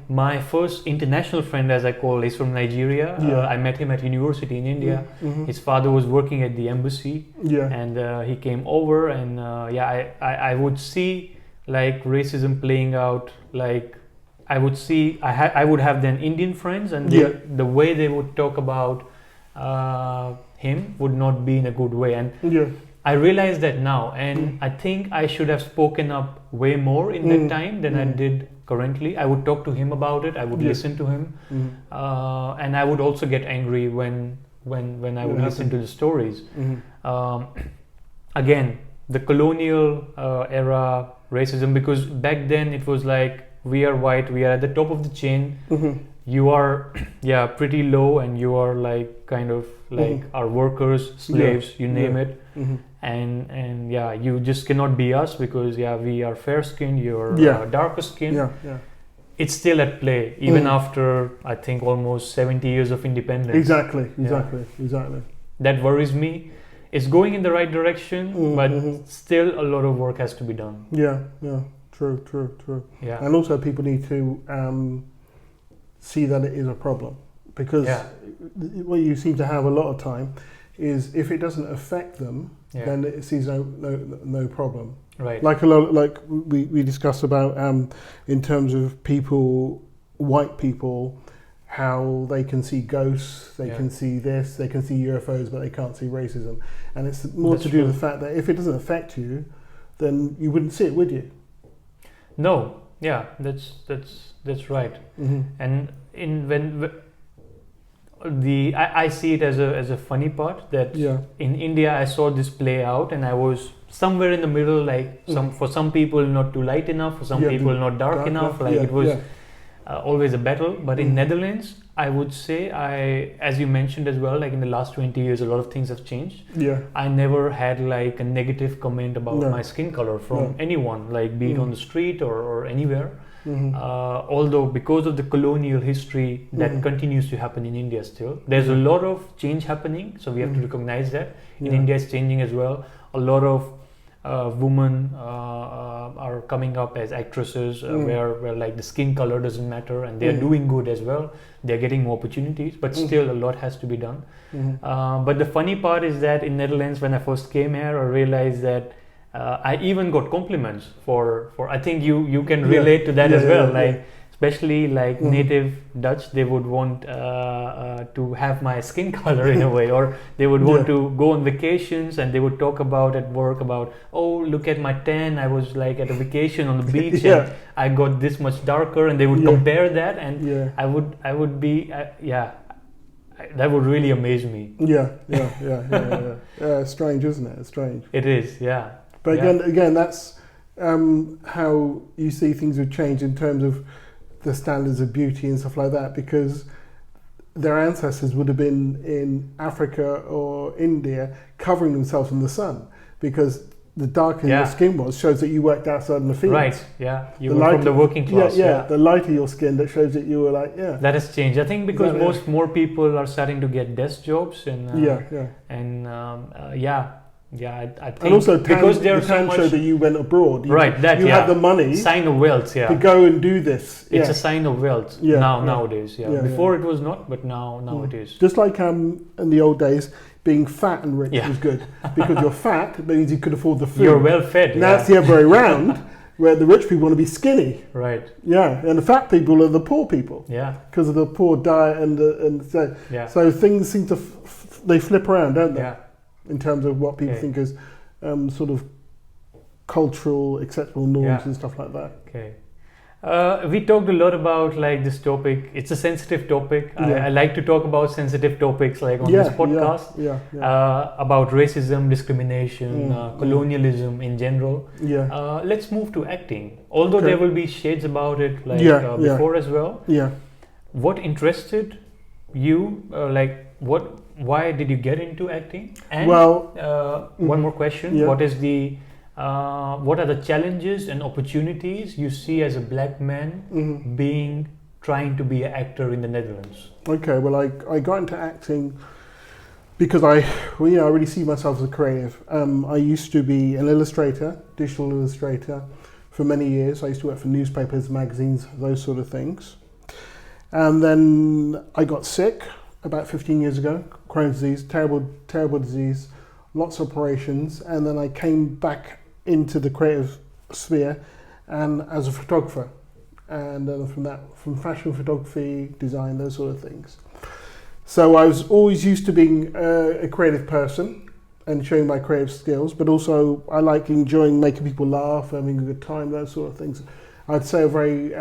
[SPEAKER 1] My first international friend, as I call, is from Nigeria. I met him at university in India. His father was working at the embassy, and he came over, and I would see like racism playing out like. I would see. I would have then Indian friends, and the way they would talk about him would not be in a good way. And I realize that now, and I think I should have spoken up way more in that time than I did currently. I would talk to him about it. I would listen to him, and I would also get angry when I would listen to the stories. Again, the colonial era racism, because back then it was like, we are white, we are at the top of the chain. You are pretty low, and you are like kind of like our workers, slaves, you name it. And you just cannot be us, because we are fair skinned, you're darker skinned. It's still at play even after, I think, almost 70 years of independence.
[SPEAKER 2] Exactly.
[SPEAKER 1] That worries me. It's going in the right direction, but still a lot of work has to be done.
[SPEAKER 2] True. And also people need to see that it is a problem, because what you seem to have a lot of time is, if it doesn't affect them, then it sees no problem.
[SPEAKER 1] Right.
[SPEAKER 2] Like a lot, like we discussed about in terms of people, white people, how they can see ghosts, they can see this, they can see UFOs, but they can't see racism. And it's more to do with the fact that if it doesn't affect you, then you wouldn't see it, would you?
[SPEAKER 1] No. Yeah, that's right. And I see it as a funny part that in India I saw this play out, and I was somewhere in the middle, like for some people not too light enough, for some people not dark enough. Like it was always a battle. But in Netherlands, I would say, as you mentioned as well, like in the last 20 years, a lot of things have changed. I never had like a negative comment about my skin color from anyone, like be it on the street or anywhere. Although because of the colonial history that continues to happen in India still, there's a lot of change happening, so we have to recognize that. In India it's changing as well. A lot of women are coming up as actresses where like the skin color doesn't matter, and they're doing good as well. They're getting more opportunities, but still a lot has to be done. But the funny part is that in Netherlands, when I first came here, I realized that I even got compliments for I think you can relate to that as well. Especially like native Dutch, they would want to have my skin color in a way, or they would want to go on vacations, and they would talk about at work about, oh, look at my tan, I was like at a vacation on the beach and I got this much darker, and they would compare that, and I would be that would really amaze me.
[SPEAKER 2] It's strange, isn't it? It's strange.
[SPEAKER 1] It is, yeah.
[SPEAKER 2] But again, that's how you see things would change in terms of the standards of beauty and stuff like that, because their ancestors would have been in Africa or India covering themselves in the sun, because the darker your skin was shows that you worked outside in the fields.
[SPEAKER 1] Right, you were from the working class.
[SPEAKER 2] The lighter your skin, that shows that you were like, That
[SPEAKER 1] has changed. I think because more people are starting to get desk jobs, and I think,
[SPEAKER 2] and also
[SPEAKER 1] because there's
[SPEAKER 2] so much show that you went abroad. You
[SPEAKER 1] had
[SPEAKER 2] the money,
[SPEAKER 1] sign of wealth,
[SPEAKER 2] to go and do this.
[SPEAKER 1] It's a sign of wealth nowadays. Before it was not, but now it is.
[SPEAKER 2] Just like in the old days, being fat and rich was good, because you're fat, it means you could afford the food.
[SPEAKER 1] You're well fed.
[SPEAKER 2] Now it's the other way around, where the rich people want to be skinny.
[SPEAKER 1] Right.
[SPEAKER 2] And the fat people are the poor people. Because of the poor diet so things seem to they flip around, don't they? In terms of what people think is sort of cultural acceptable norms and stuff like that.
[SPEAKER 1] We talked a lot about like this topic. It's a sensitive topic. I like to talk about sensitive topics like on this podcast about racism, discrimination, colonialism in general. Let's move to acting. Although there will be shades about it before as well. What interested you? Why did you get into acting? And one more question: what are the challenges and opportunities you see as a black man trying to be an actor in the Netherlands?
[SPEAKER 2] Okay, well, I got into acting because I really see myself as a creative. I used to be an illustrator, digital illustrator, for many years. I used to work for newspapers, magazines, those sort of things. And then I got sick about 15 years ago, Crohn's disease, terrible disease, lots of operations, and then I came back into the creative sphere and as a photographer, and then from fashion photography, design, those sort of things. So I was always used to being a creative person and showing my creative skills, but also I like enjoying making people laugh, having a good time, those sort of things. I'd say a very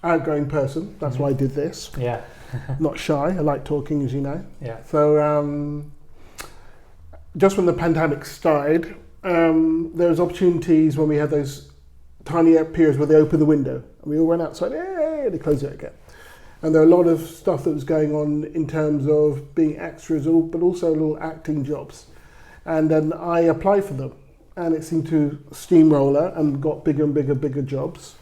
[SPEAKER 2] outgoing person. That's why I did this.
[SPEAKER 1] Yeah.
[SPEAKER 2] Not shy. I like talking, as you know.
[SPEAKER 1] Yeah.
[SPEAKER 2] So just when the pandemic started, there was opportunities when we had those tiny periods where they opened the window and we all ran outside, hey, they closed it again. And there were a lot of stuff that was going on in terms of being extras, but also little acting jobs. And then I applied for them, and it seemed to steamroller and got bigger and bigger jobs.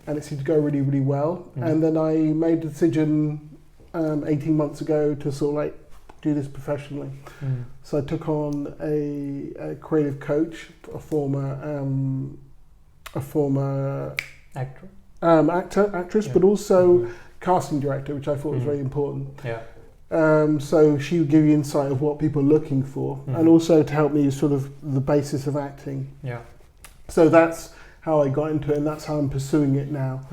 [SPEAKER 2] And it seemed to go really, really well. And then I made a decision 18 months ago to sort of like do this professionally. So I took on a creative coach, a former actress, but also casting director, which I thought was very important. So she would give you insight of what people are looking for, and also to help me sort of the basis of acting. So that's how I got into it, and that's how I'm pursuing it now.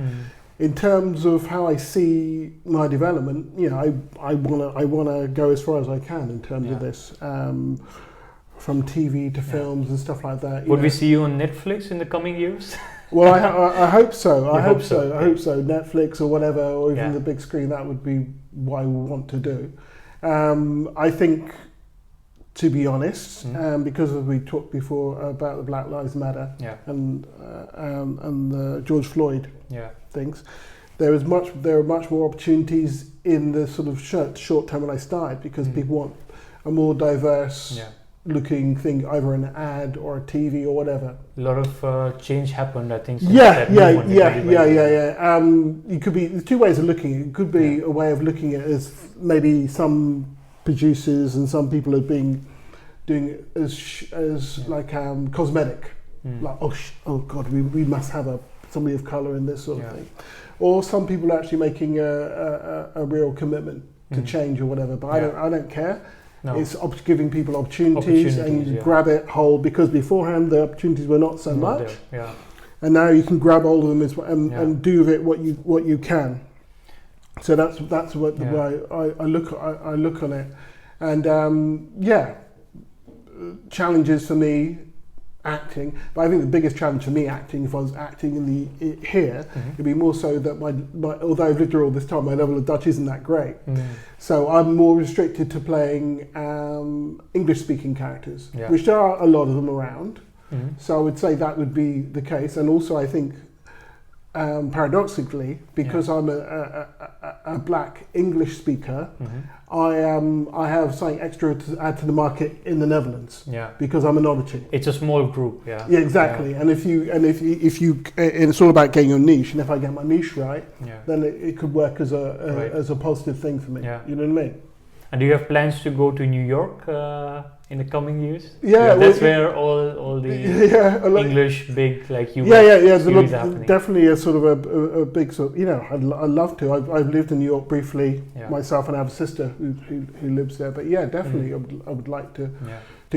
[SPEAKER 2] In terms of how I see my development, you know, I wanna go as far as I can in terms of this, from TV to films and stuff like that.
[SPEAKER 1] Would we see you on Netflix in the coming years?
[SPEAKER 2] Well, I hope so. I hope
[SPEAKER 1] so.
[SPEAKER 2] I hope so. Netflix or whatever, or even the big screen. That would be what I would want to do. I think, to be honest, because we talked before about the Black Lives Matter and the George Floyd things, there are much more opportunities in the sort of short term when I started, because people want a more diverse looking thing, either an ad or a TV or whatever.
[SPEAKER 1] A lot of change happened, I think.
[SPEAKER 2] You could be, there's two ways of looking at it. It could be a way of looking at it as maybe some producers and some people have been doing it as like cosmetic, like oh god, we must have somebody of color in this sort of thing, or some people are actually making a real commitment to change or whatever. But I don't care. No. It's giving people opportunities and grab it hold, because beforehand the opportunities were not so much, and now you can grab hold of them and do with it what you can. So that's what the way I look on it, and challenges for me acting, but I think the biggest challenge for me acting, if I was acting here, it'd be more so that my although I've lived here all this time, my level of Dutch isn't that great. So I'm more restricted to playing English speaking characters, which there are a lot of them around. So I would say that would be the case. And also I think paradoxically, because I'm a black English speaker, I have something extra to add to the market in the Netherlands. Because I'm an oddity.
[SPEAKER 1] It's a small group. Yeah,
[SPEAKER 2] exactly. And if you and it's all about getting your niche. And if I get my niche right, then it could work as a positive thing for me. You know what I mean?
[SPEAKER 1] And do you have plans to go to New York in the coming years?
[SPEAKER 2] That's
[SPEAKER 1] where all the English big like you.
[SPEAKER 2] Definitely a sort of a big sort. You know, I'd love to. I've lived in New York briefly myself, and I have a sister who lives there. But definitely, I would like to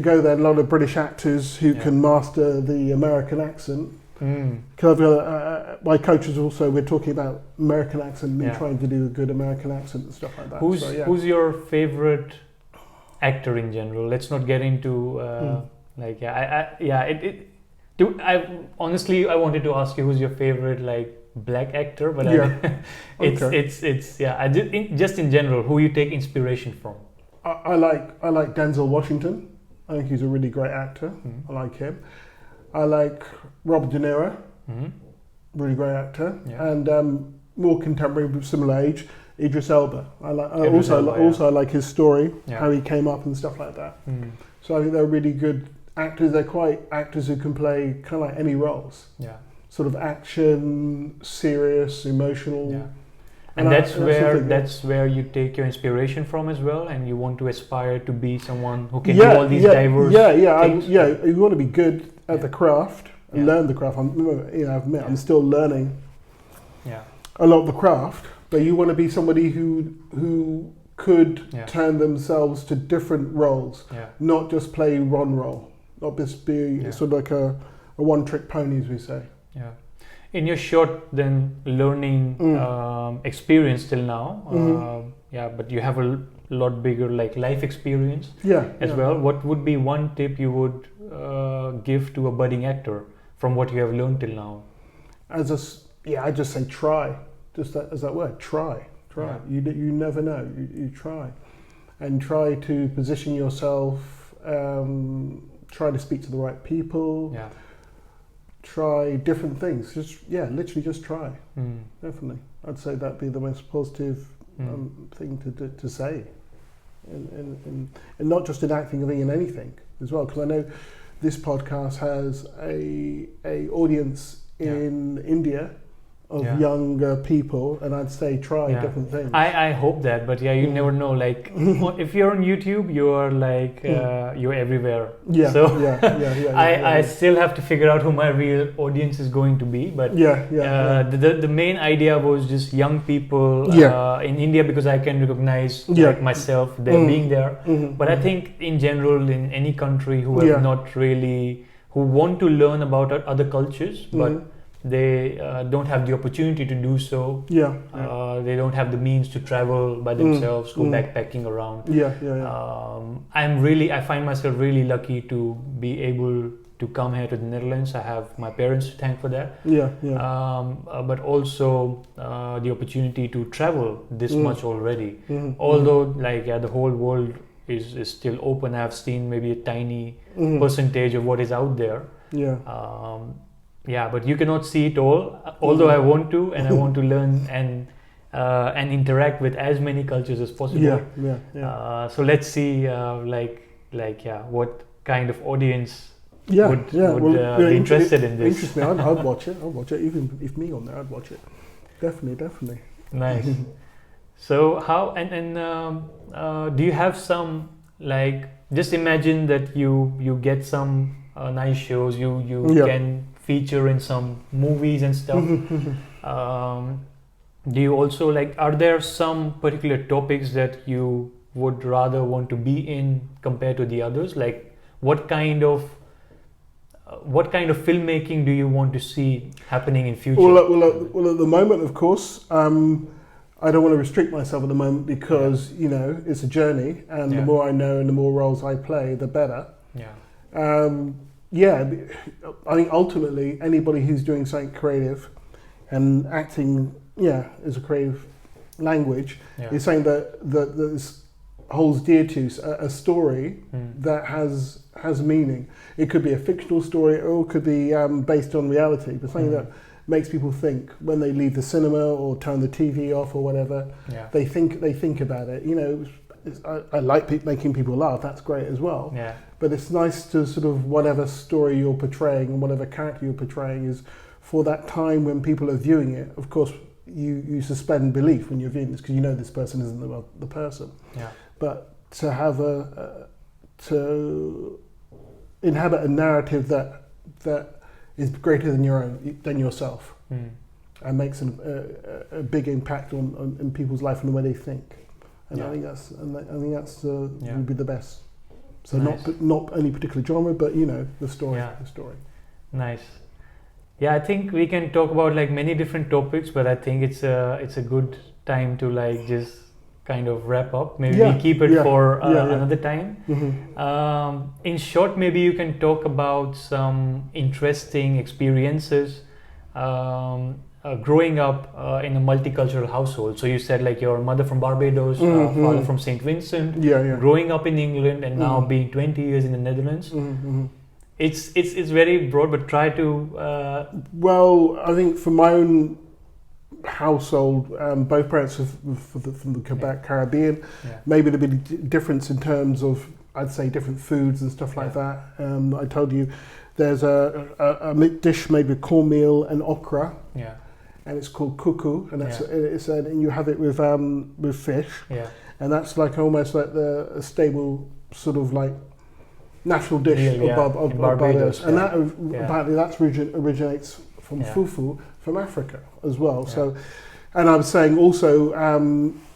[SPEAKER 2] go there. A lot of British actors who can master the American accent. Because my coaches also, we're talking about American accent, me trying to do a good American accent and stuff like that.
[SPEAKER 1] Who's your favorite actor in general? Let's not get into honestly I wanted to ask you who's your favorite like black actor, but just in general, who you take inspiration from.
[SPEAKER 2] I like Denzel Washington. I think he's a really great actor. I like him. I like Robert De Niro, really great actor, and more contemporary, similar age, Idris Elba. I like his story, how he came up and stuff like that. So I think they're really good actors. They're quite actors who can play kind of like any roles. Sort of action, serious, emotional.
[SPEAKER 1] And that's where you take your inspiration from as well, and you want to aspire to be someone who can do all these diverse things.
[SPEAKER 2] You want to be good at the craft and learn the craft. I'm still learning a lot of the craft, but you want to be somebody who could turn themselves to different roles, not just play one role, not just be sort of like a one-trick pony, as we say.
[SPEAKER 1] In your short then learning experience till now, but you have a lot bigger like life experience as well. What would be one tip you would give to a budding actor from what you have learned till now?
[SPEAKER 2] I just say try. Just as that word, try.
[SPEAKER 1] Yeah.
[SPEAKER 2] You never know. You try, and try to position yourself. Try to speak to the right people.
[SPEAKER 1] Yeah.
[SPEAKER 2] Try different things. Literally just try.
[SPEAKER 1] Mm.
[SPEAKER 2] Definitely, I'd say that'd be the most positive thing to say, and not just in acting, I think in anything as well. Because I know this podcast has a audience in India of younger people, and I'd say try different things.
[SPEAKER 1] I hope that, but you never know. Like if you're on YouTube, you're like you're everywhere.
[SPEAKER 2] Yeah.
[SPEAKER 1] So
[SPEAKER 2] I
[SPEAKER 1] I still have to figure out who my real audience is going to be. But the main idea was just young people in India, because I can recognize like myself there being there. But I think in general in any country who have not really, who want to learn about other cultures, but they don't have the opportunity to do so. They don't have the means to travel by themselves, go backpacking around. I find myself really lucky to be able to come here to the Netherlands. I have my parents to thank for that. But also the opportunity to travel this much already. Although the whole world is still open. I've seen maybe a tiny percentage of what is out there. But you cannot see it all. Although I want to, and I want to learn and interact with as many cultures as possible. So let's see, what kind of audience would be interested in this.
[SPEAKER 2] Interests me. I'd watch it. Even if me on there, I'd watch it. Definitely.
[SPEAKER 1] Nice. So how do you have some, like, just imagine that you get some nice shows, you can feature in some movies and stuff. Do you also are there some particular topics that you would rather want to be in compared to the others? Like what kind of filmmaking do you want to see happening in future?
[SPEAKER 2] Well, at the moment, of course, I don't want to restrict myself at the moment because it's a journey, and the more I know and the more roles I play, the better. I think ultimately anybody who's doing something creative, and acting, is a creative language, is something that holds dear to a story that has meaning. It could be a fictional story, or it could be based on reality, but something that makes people think when they leave the cinema or turn the TV off or whatever. They think about it. I like making people laugh. That's great as well. But it's nice to sort of, whatever story you're portraying and whatever character you're portraying is for that time when people are viewing it. Of course, you suspend belief when you're viewing this because this person isn't the person. But to have to inhabit a narrative that is greater than yourself, and makes a big impact on people's life and the way they think. And I think that's would be the best. So nice. not any particular genre, but the story. The story.
[SPEAKER 1] Nice. I think we can talk about many different topics, but I think it's a good time to just kind of wrap up. Maybe we keep it for another time. In short, maybe you can talk about some interesting experiences growing up in a multicultural household. So you said your mother from Barbados, father from St. Vincent, growing up in England and now being 20 years in the Netherlands. It's very broad, but try to...
[SPEAKER 2] Well, I think for my own household, both parents are from the Caribbean. Maybe there'd be difference in terms of, I'd say, different foods and stuff like that. I told you there's a dish made with cornmeal and okra. And it's called kuku, and and you have it with fish, and that's almost like a stable sort of national dish of Barbados, and that apparently that originates from fufu from Africa as well. So, and I was saying also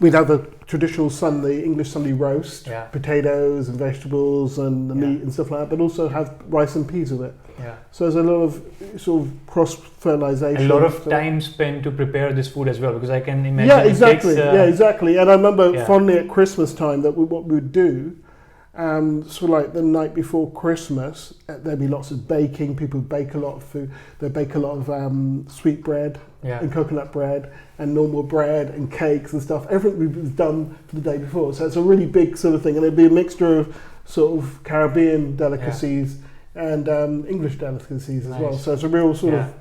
[SPEAKER 2] we'd have a traditional Sunday, English Sunday roast, potatoes and vegetables and the meat and stuff like that, but also have rice and peas with it. So there's a lot of sort of cross-fertilization.
[SPEAKER 1] A lot of time spent to prepare this food as well, because I can imagine
[SPEAKER 2] exactly. And I remember fondly at Christmas time that what we would do, So like the night before Christmas, there'd be lots of baking. People bake a lot of food. They bake a lot of sweet bread and coconut bread and normal bread and cakes and stuff. Everything was done for the day before. So it's a really big sort of thing. And it'd be a mixture of sort of Caribbean delicacies and English delicacies as well. So it's a real sort of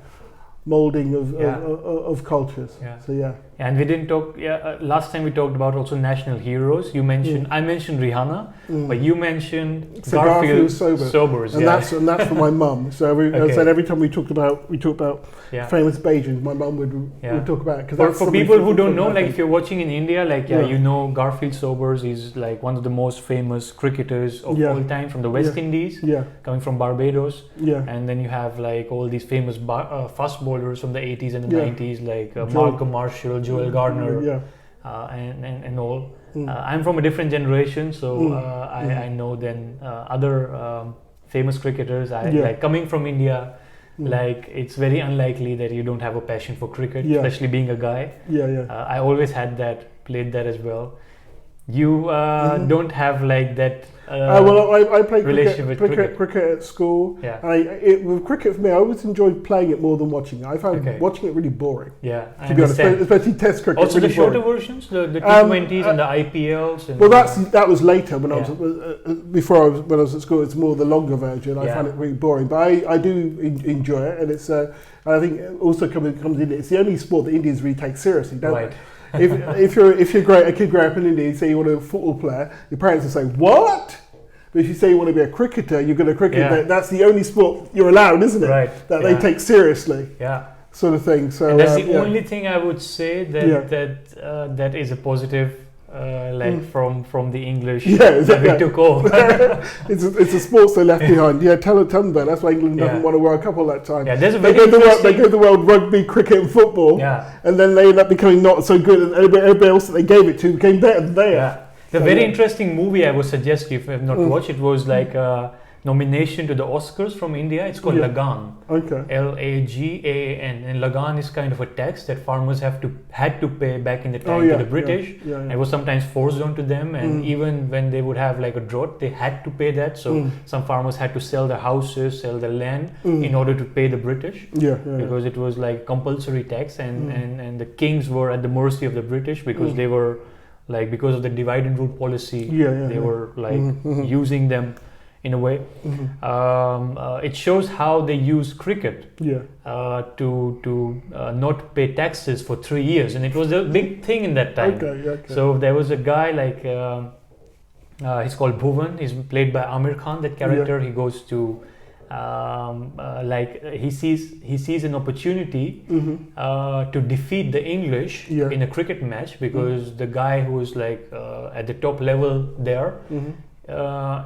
[SPEAKER 2] molding of cultures. So
[SPEAKER 1] and we didn't talk. Last time we talked about also national heroes. You mentioned I mentioned Rihanna, but you mentioned Garfield Sobers,
[SPEAKER 2] and that's for my mum. So I said every time we talked about famous Bajans, my mum would talk about it.
[SPEAKER 1] For people who don't know, like if you're watching in India, like you know Garfield Sobers is like one of the most famous cricketers of all time from the West Indies, coming from Barbados. And then you have like all these famous fast bowlers from the 80s and the 90s, like Malcolm Marshall, Joel Gardner, and all. I'm from a different generation, so I know then other famous cricketers. Like coming from India, like it's very unlikely that you don't have a passion for cricket, especially being a guy. I always had that, played that as well. You don't have like that.
[SPEAKER 2] Well, I played
[SPEAKER 1] cricket
[SPEAKER 2] at school. With cricket for me, I always enjoyed playing it more than watching it. I found watching it really boring.
[SPEAKER 1] To
[SPEAKER 2] be honest, especially Test cricket.
[SPEAKER 1] Also, really the shorter versions, the T20s and the IPLs. And
[SPEAKER 2] well, that was later when I was when I was at school. It's more the longer version. I found it really boring, but I do enjoy it, and it's. I think it also comes in. It's the only sport that Indians really take seriously, don't they? If you're a kid growing up in India, you say you want to be a football player, your parents will say, what? But if you say you want to be a cricketer, you're going to cricket. That's the only sport you're allowed, isn't it? That they take seriously. Sort of thing. So
[SPEAKER 1] and that's the only thing I would say that is a positive. From the English that we took over.
[SPEAKER 2] it's a sport they left behind. Tell them that. That's why England haven't won a World Cup all that time.
[SPEAKER 1] There's a
[SPEAKER 2] they go to the world rugby, cricket, and football, and then they end up becoming not so good, and everybody else that they gave it to became better than they are.
[SPEAKER 1] The very interesting movie I would suggest you, if you have not watched it, was like nomination to the Oscars from India. It's called Lagan. Lagan. And Lagan is kind of a tax that farmers had to pay back in the time to the British. It was sometimes forced onto them, and even when they would have like a drought, they had to pay that. So some farmers had to sell their houses, sell their land in order to pay the British. Because it was like compulsory tax, and the kings were at the mercy of the British because they were like, because of the divide and rule policy, they were like using them in a way. It shows how they use cricket to not pay taxes for 3 years, and it was a big thing in that time. So there was a guy like he's called Bhuvan. He's played by Amir Khan. That character, he goes to he sees an opportunity to defeat the English in a cricket match, because the guy who was like at the top level there.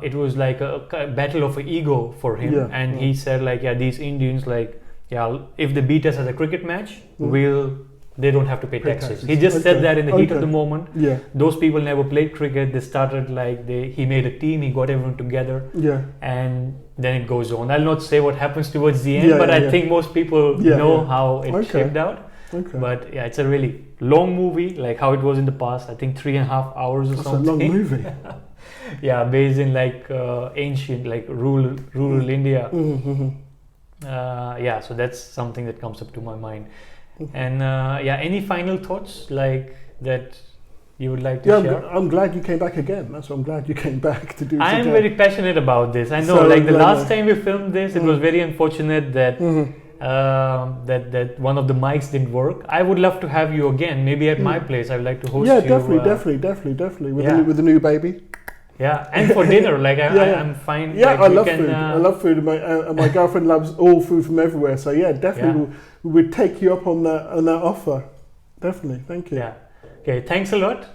[SPEAKER 1] It was like a battle of ego for him, and he said like, these Indians, like, if they beat us at a cricket match, they don't have to pay taxes. He just said that in the heat of the moment. Those people never played cricket. They started like he made a team. He got everyone together. And then it goes on. I'll not say what happens towards the end, but I think most people know how it shaped out. But it's a really long movie, like how it was in the past. I think 3.5 hours or something.
[SPEAKER 2] That's a long movie.
[SPEAKER 1] Based in like ancient, like rural India. So that's something that comes up to my mind. And any final thoughts like that you would like to share?
[SPEAKER 2] I'm glad you came back again. That's what I'm glad you came back to do.
[SPEAKER 1] I am very passionate about this. I know, so like the last time we filmed this, it was very unfortunate that that one of the mics didn't work. I would love to have you again, maybe at my place. I would like to host you.
[SPEAKER 2] Definitely. With the new baby.
[SPEAKER 1] And for dinner, like I'm fine.
[SPEAKER 2] Yeah, I love food. I love food, and my girlfriend loves all food from everywhere. So definitely we would take you up on that offer. Definitely, thank you.
[SPEAKER 1] Okay, thanks a lot.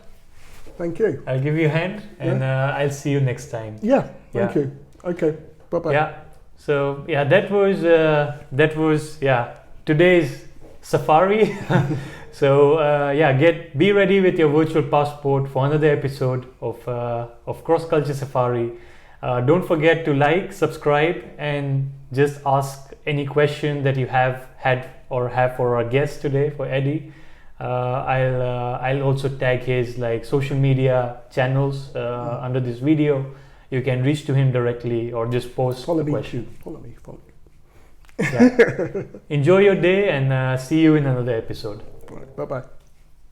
[SPEAKER 2] Thank you.
[SPEAKER 1] I'll give you a hand, and I'll see you next time.
[SPEAKER 2] Thank you. Okay, bye bye.
[SPEAKER 1] So that was today's safari. So be ready with your virtual passport for another episode of Cross Culture Safari. Don't forget to like, subscribe, and just ask any question that you have had or have for our guest today, for Eddie. I'll also tag his like social media channels under this video. you can reach to him directly or just post
[SPEAKER 2] Follow
[SPEAKER 1] a
[SPEAKER 2] me
[SPEAKER 1] question.
[SPEAKER 2] too. Follow me.
[SPEAKER 1] Yeah. Enjoy your day and see you in another episode.
[SPEAKER 2] Right, bye bye.